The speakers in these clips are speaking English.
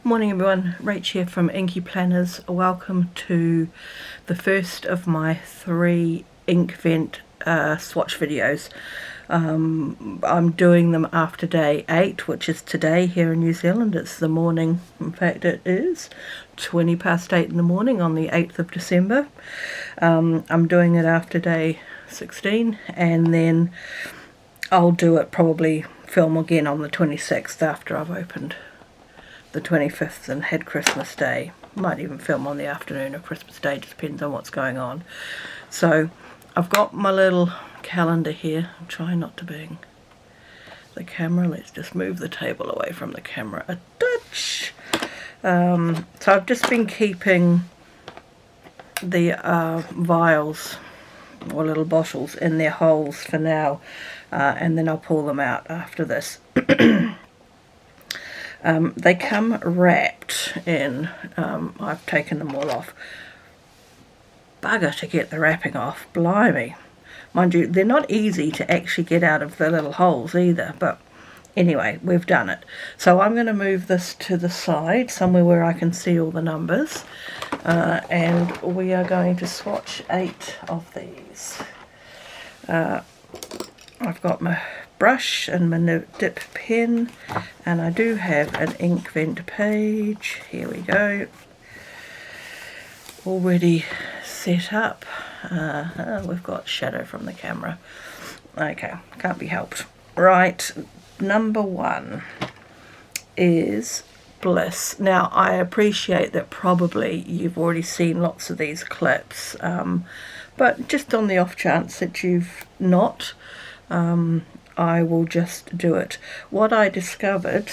Morning everyone, Rach here from Inky Planners. Welcome to the first of my 3 Inkvent swatch videos. I'm doing them after day 8, which is today here in New Zealand. It's the morning, in fact it is 20 past 8 in the morning on the 8th of December. I'm doing it after day 16, and then I'll do it, probably film again on the 26th after I've opened the 25th and had Christmas Day. Might even film on the afternoon of Christmas Day, just depends on what's going on. So I've got my little calendar here. I'm trying not to bang the camera. Let's just move the table away from the camera a touch. So I've just been keeping the vials or little bottles in their holes for now, and then I'll pull them out after this. They come wrapped in, I've taken them all off. Bugger to get the wrapping off, blimey. Mind you, they're not easy to actually get out of the little holes either, but anyway, we've done it. So I'm going to move this to the side, somewhere where I can see all the numbers, and we are going to swatch 8 of these. I've got my brush and my dip pen, and I do have an Inkvent page. Here we go, already set up. We've got shadow from the camera. Okay, can't be helped. Right, number 1 is Bliss. Now I appreciate that probably you've already seen lots of these clips, but just on the off chance that you've not, I will just do it. What I discovered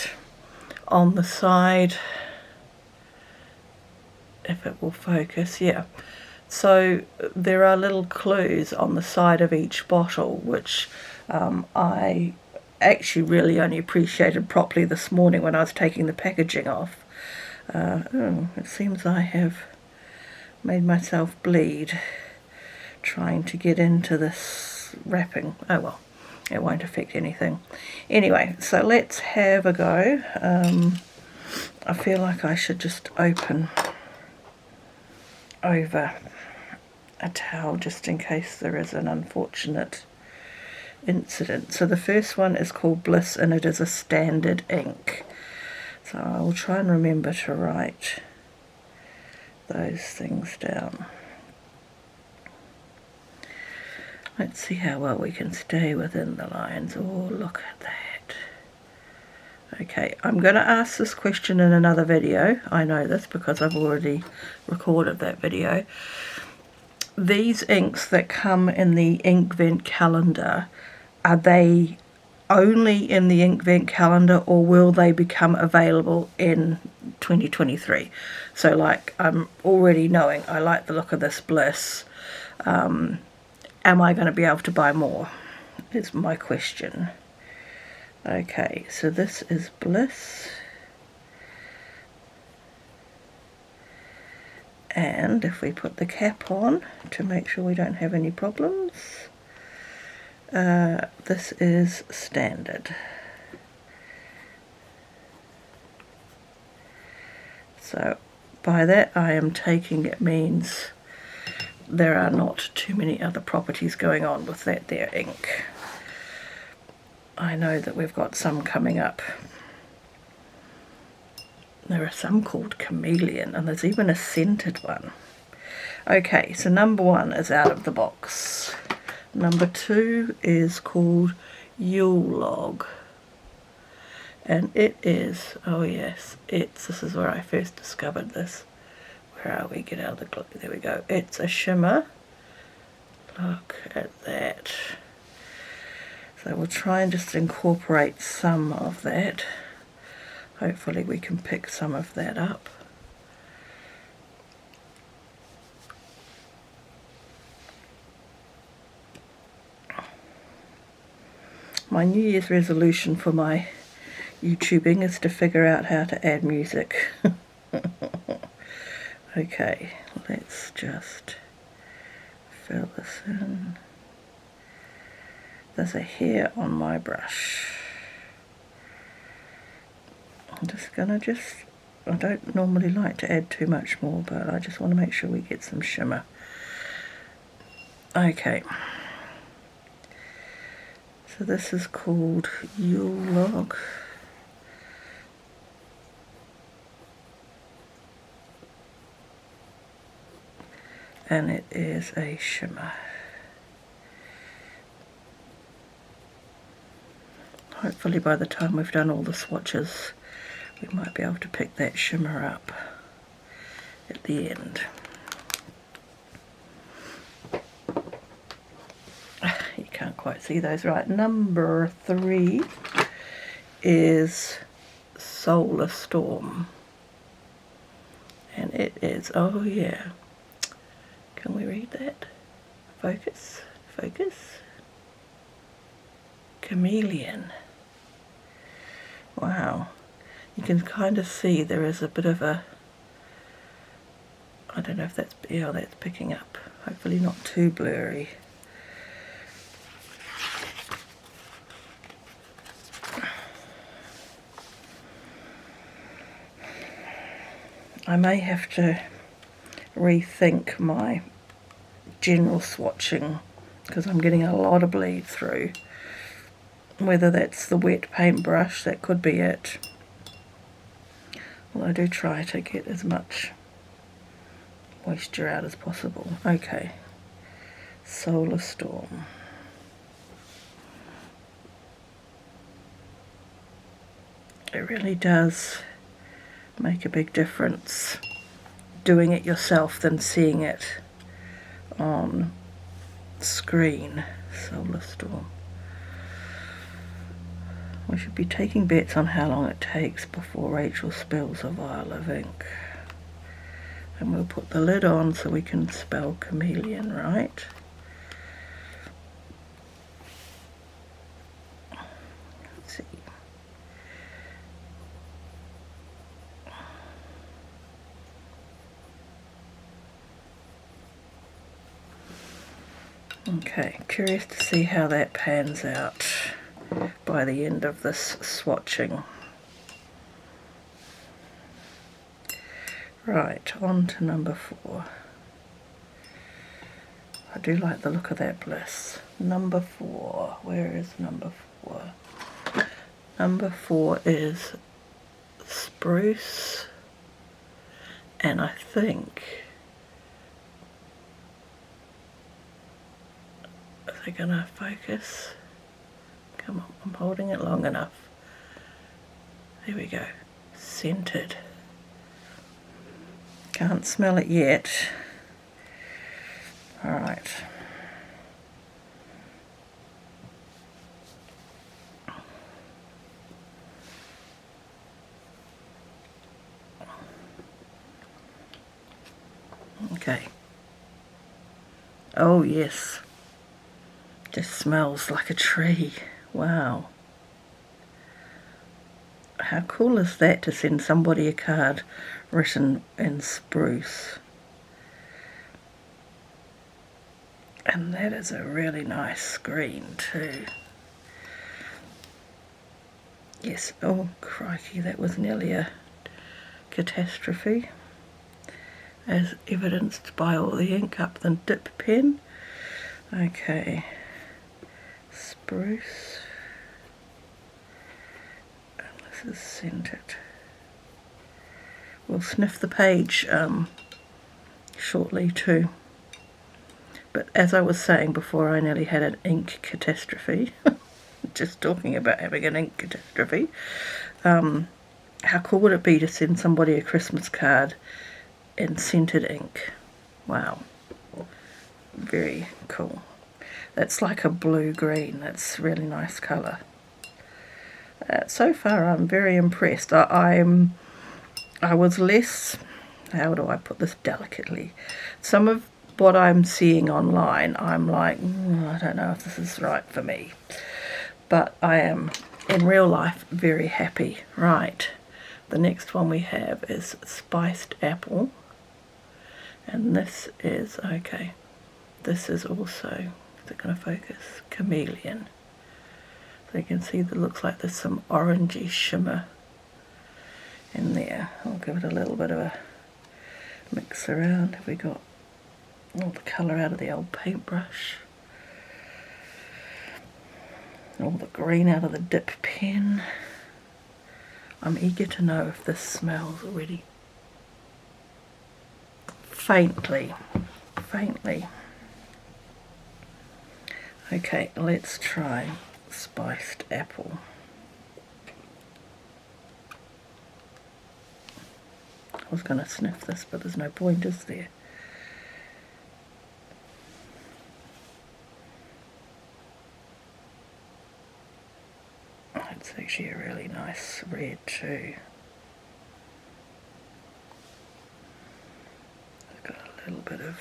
on the side, if it will focus, yeah. So there are little clues on the side of each bottle, which I actually really only appreciated properly this morning when I was taking the packaging off. Oh, it seems I have made myself bleed trying to get into this wrapping. Oh well, it won't affect anything. Anyway, so let's have a go. I feel like I should just open over a towel just in case there is an unfortunate incident. So the first one is called Bliss, and it is a standard ink. So I will try and remember to write those things down. Let's see how well we can stay within the lines. Oh, look at that. Okay, I'm going to ask this question in another video. I know this because I've already recorded that video. These inks that come in the Inkvent calendar, are they only in the Inkvent calendar, or will they become available in 2023? So like, I'm already knowing I like the look of this Bliss. Am I going to be able to buy more? Is my question. Okay, so this is Bliss. And if we put the cap on to make sure we don't have any problems, this is standard. So by that I am taking it means there are not too many other properties going on with that there ink. I know that we've got some coming up. There are some called Chameleon, and there's even a scented one. Okay, so number 1 is out of the box. Number 2 is called Yule Log. And it is, oh yes, this is where I first discovered this. Where are we? Get out of the glue. There we go. It's a shimmer. Look at that. So we'll try and just incorporate some of that. Hopefully we can pick some of that up. My New Year's resolution for my YouTubing is to figure out how to add music. Okay, let's just fill this in. There's a hair on my brush. I'm just gonna I don't normally like to add too much more, but I just want to make sure we get some shimmer. Okay. So this is called Yule Log. And it is a shimmer. Hopefully by the time we've done all the swatches, we might be able to pick that shimmer up at the end. You can't quite see those right. Number 3 is Solar Storm. And it is, oh yeah. Can we read that? Focus, focus. Chameleon. Wow. You can kind of see there is a bit of a, I don't know if that's, yeah, that's picking up. Hopefully not too blurry. I may have to rethink my general swatching because I'm getting a lot of bleed through. Whether that's the wet paintbrush, that could be it. Well, I do try to get as much moisture out as possible. Okay, Solar Storm. It really does make a big difference doing it yourself than seeing it on screen. Solar Storm. We should be taking bets on how long it takes before Rachel spills a vial of ink. And we'll put the lid on so we can spell chameleon right. Let's see. Okay, curious to see how that pans out by the end of this swatching. Right, on to number 4. I do like the look of that Bliss. Number 4, where is number 4? Number 4 is Spruce, and I think, are they gonna focus? Come on, I'm holding it long enough. There we go. Scented. Can't smell it yet. Alright. Okay. Oh yes. Just smells like a tree. Wow. How cool is that to send somebody a card written in spruce? And that is a really nice screen too. Yes, oh crikey, that was nearly a catastrophe, as evidenced by all the ink up the dip pen. Okay, Spruce. This is scented. We'll sniff the page shortly too. But as I was saying before, I nearly had an ink catastrophe. Just talking about having an ink catastrophe. How cool would it be to send somebody a Christmas card in scented ink? Wow. Very cool. That's like a blue-green. That's a really nice colour. So far I'm very impressed. I was less, how do I put this delicately? Some of what I'm seeing online, I'm like, I don't know if this is right for me. But I am, in real life, very happy. Right, the next one we have is Spiced Apple. And this is, okay, this is also, is it going to focus? Chameleon. So you can see that it looks like there's some orangey shimmer in there. I'll give it a little bit of a mix around. Have we got all the colour out of the old paintbrush? All the green out of the dip pen. I'm eager to know if this smells already. Faintly. Okay, let's try spiced apple. I was going to sniff this, but there's no point, is there? It's actually a really nice red too. I've got a little bit of...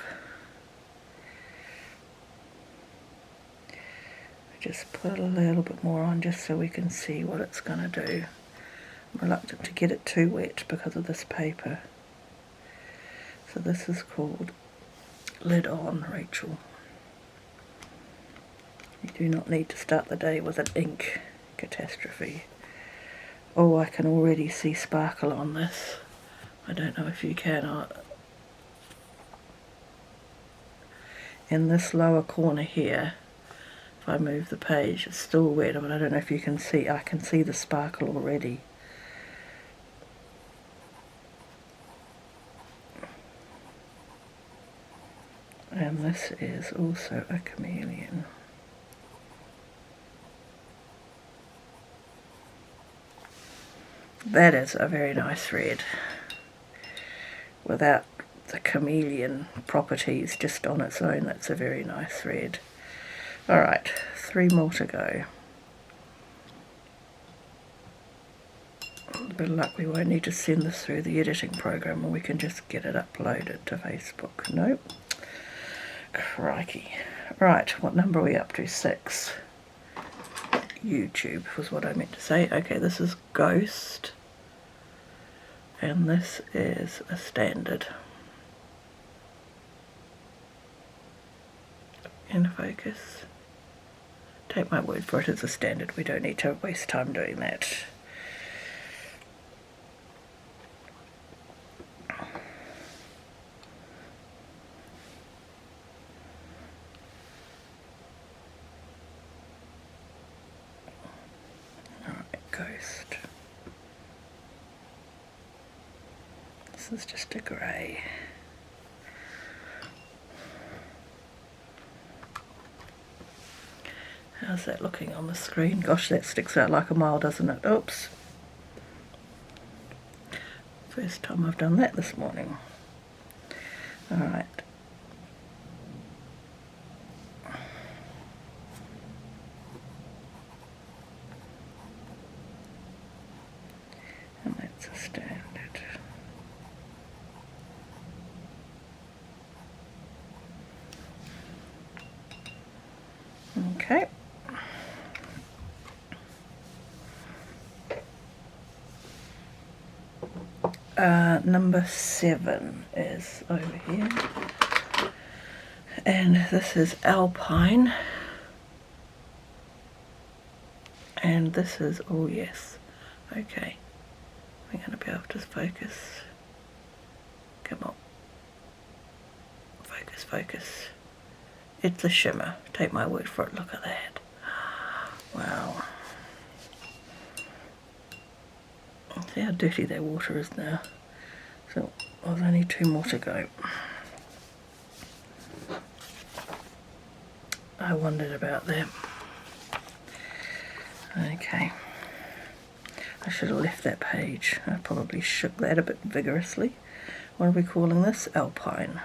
just put a little bit more on just so we can see what it's going to do. I'm reluctant to get it too wet because of this paper. So this is called Lid On, Rachel. You do not need to start the day with an ink catastrophe. Oh, I can already see sparkle on this. I don't know if you can. In this lower corner here, if I move the page, it's still wet, but I don't know if you can see. I can see the sparkle already. And this is also a chameleon. That is a very nice red. Without the chameleon properties, just on its own, that's a very nice red. Alright, 3 more to go. With a bit of luck we won't need to send this through the editing program, and we can just get it uploaded to Facebook. Nope. Crikey. Right, what number are we up to? 6. YouTube was what I meant to say. Okay, this is Ghost. And this is a standard. In focus. Take my word for it, it's a standard. We don't need to waste time doing that. Alright, Ghost. This is just a grey. How's that looking on the screen? Gosh, that sticks out like a mile, doesn't it? Oops. First time I've done that this morning. Alright. And that's a standard. Okay. Number 7 is over here, and this is Alpine, and this is, oh yes, okay, we're going to be able to focus, come on, focus, it's a shimmer, take my word for it, look at that, wow, see how dirty that water is now. So there's only 2 more to go. I wondered about that. Okay. I should have left that page. I probably shook that a bit vigorously. What are we calling this? Alpine.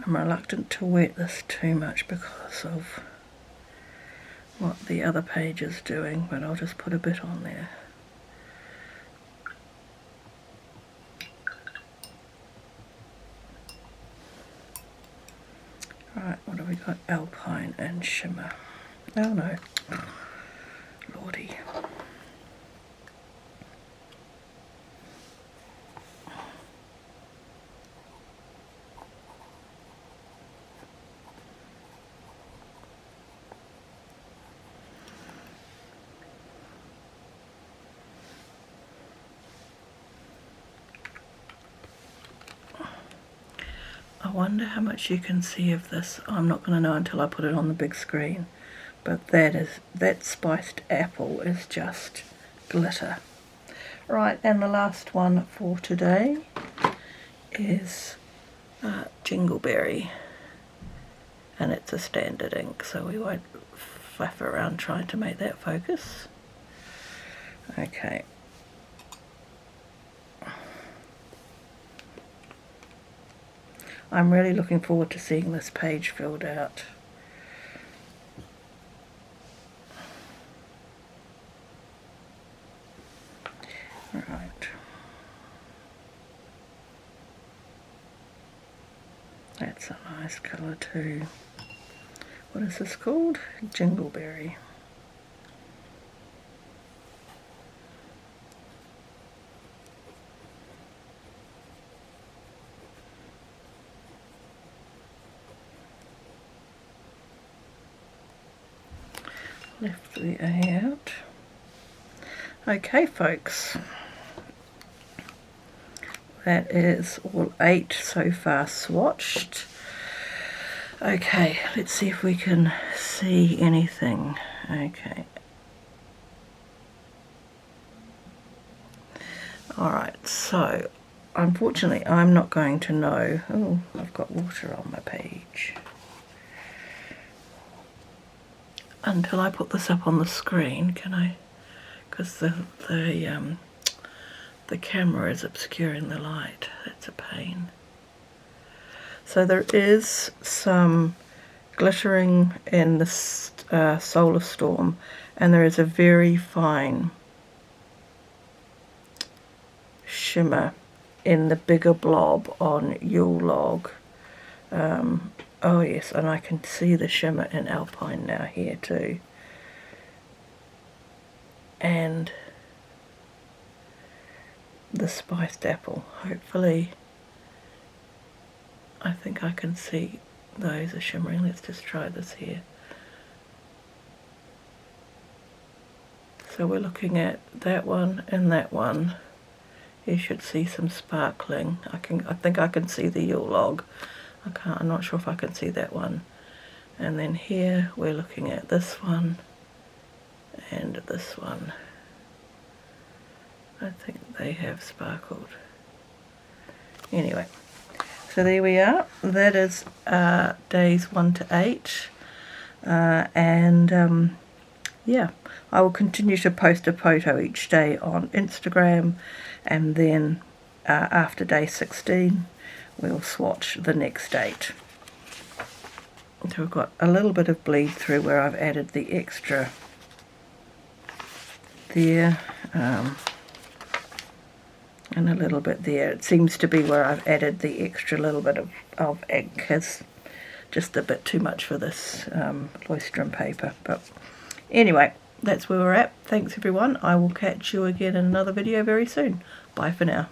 I'm reluctant to wet this too much because of what the other page is doing, but I'll just put a bit on there. Right, what have we got? Alpine and shimmer. Oh no, Lordy. I wonder how much you can see of this. I'm not going to know until I put it on the big screen. But that spiced apple is just glitter. Right, and the last one for today is Jingleberry. And it's a standard ink, so we won't faff around trying to make that focus. Okay. I'm really looking forward to seeing this page filled out. Right. That's a nice colour too. What is this called? Jingleberry. Left the A out. Okay, folks. That is all 8 so far swatched. Okay, let's see if we can see anything. Okay. Alright, so unfortunately I'm not going to know. Oh, I've got water on my page. Until I put this up on the screen, can I? Because the camera is obscuring the light. That's a pain. So there is some glittering in the solar storm, and there is a very fine shimmer in the bigger blob on Yule log. Oh yes, and I can see the shimmer in Alpine now here too. And the spiced apple, hopefully. I think I can see those are shimmering. Let's just try this here. So we're looking at that one and that one. You should see some sparkling. I think I can see the Yule log. I'm not sure if I can see that one. And then here we're looking at this one and this one. I think they have sparkled. Anyway, so there we are. That is days 1 to 8. Yeah, I will continue to post a photo each day on Instagram, and then after day 16 we'll swatch the next date. So we've got a little bit of bleed through where I've added the extra there, and a little bit there. It seems to be where I've added the extra little bit of ink. Is just a bit too much for this leuchtturm paper. But anyway, that's where we're at. Thanks everyone. I will catch you again in another video very soon. Bye for now.